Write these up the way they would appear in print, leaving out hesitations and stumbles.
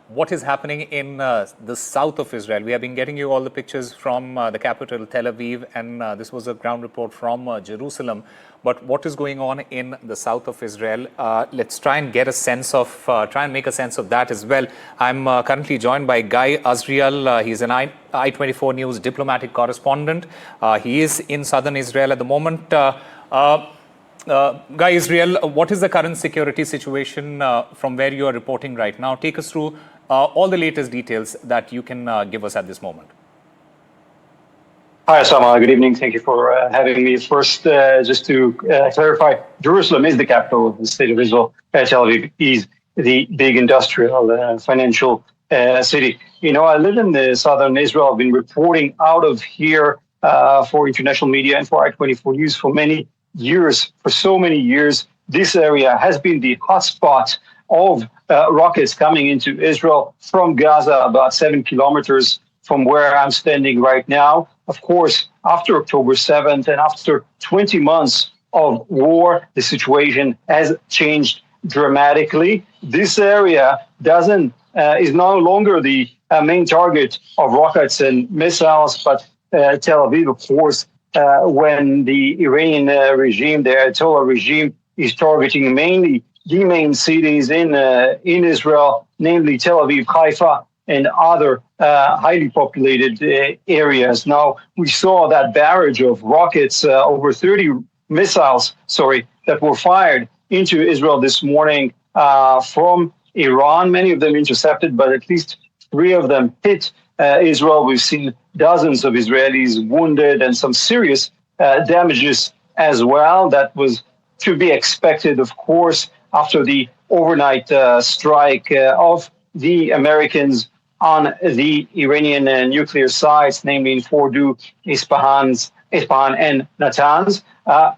what is happening in the south of Israel. We have been getting you all the pictures from the capital, Tel Aviv, and this was a ground report from Jerusalem. But what is going on in the south of Israel? Let's try and get a sense of, try and make a sense of that as well. I'm currently joined by Guy Azriel. He's an I-24 News diplomatic correspondent. He is in southern Israel at the moment. Guy Israel, what is the current security situation from where you are reporting right now? Take us through all the latest details that you can give us at this moment. Hi, Osama. Good evening. Thank you for having me. First, just to clarify, Jerusalem is the capital of the state of Israel. Tel Aviv is the big industrial, financial city. You know, I live in the southern Israel. I've been reporting out of here for international media and for I-24 News for many years. For so many years, this area has been the hotspot of rockets coming into Israel from Gaza, about 7 kilometers from where I'm standing right now. Of course, after October 7th and after 20 months of war, the situation has changed dramatically. This area is no longer the main target of rockets and missiles, but Tel Aviv, of course, when the Iranian regime, the Ayatollah regime, is targeting mainly the main cities in Israel, namely Tel Aviv, Haifa, and other highly populated areas. Now, we saw that barrage of rockets, over 30 missiles, that were fired into Israel this morning from Iran, many of them intercepted, but at least 3 of them hit Israel. We've seen dozens of Israelis wounded and some serious damages as well. That was to be expected, of course, after the overnight strike of the Americans on the Iranian nuclear sites, namely in Fordow, Isfahan, and Natanz.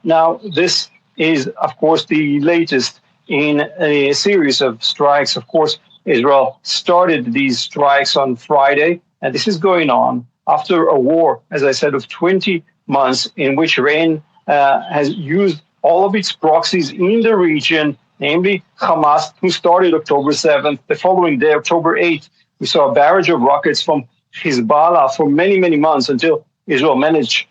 Now, this is, of course, the latest in a series of strikes. Of course, Israel started these strikes on Friday, and this is going on after a war, as I said, of 20 months in which Iran has used all of its proxies in the region, namely Hamas, who started October 7th. The following day, October 8th, we saw a barrage of rockets from Hezbollah for many, many months until Israel managed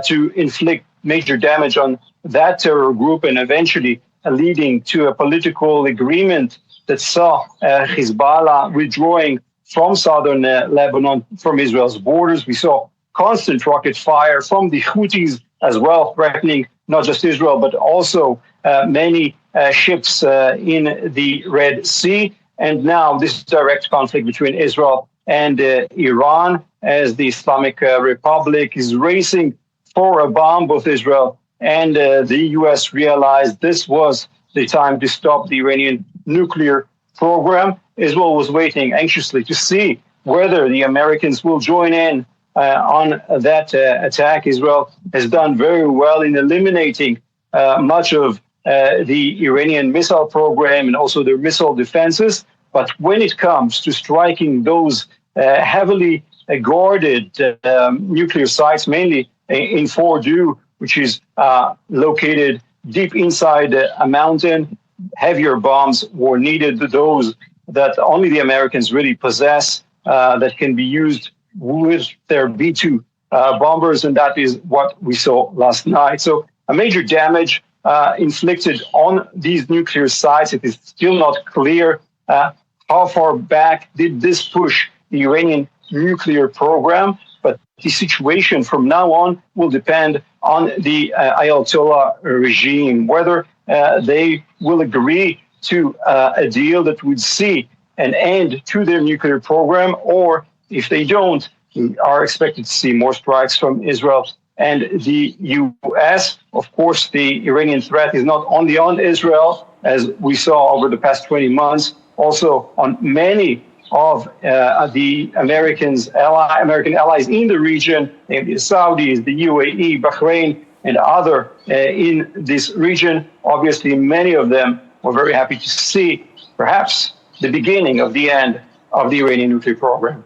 to inflict major damage on that terror group and eventually leading to a political agreement that saw Hezbollah withdrawing from southern Lebanon, from Israel's borders. We saw constant rocket fire from the Houthis as well, threatening not just Israel, but also many ships in the Red Sea. And now this direct conflict between Israel and Iran, as the Islamic Republic is racing for a bomb. Both Israel and the U.S. realized this was the time to stop the Iranian nuclear program. Israel was waiting anxiously to see whether the Americans will join in on that attack. Israel has done very well in eliminating much of the Iranian missile program and also their missile defenses. But when it comes to striking those heavily guarded nuclear sites, mainly in Fordow, which is located deep inside a mountain, heavier bombs were needed, those that only the Americans really possess, that can be used with their B-2 bombers, and that is what we saw last night. So a major damage inflicted on these nuclear sites. It is still not clear how far back did this push the Iranian nuclear program, but the situation from now on will depend on the Ayatollah regime, whether they will agree to a deal that would see an end to their nuclear program, or if they don't, we are expected to see more strikes from Israel and the U.S. Of course, the Iranian threat is not only on Israel, as we saw over the past 20 months, also on many of the American allies in the region, namely the Saudis, the UAE, Bahrain, and other in this region. Obviously, many of them were very happy to see perhaps the beginning of the end of the Iranian nuclear program.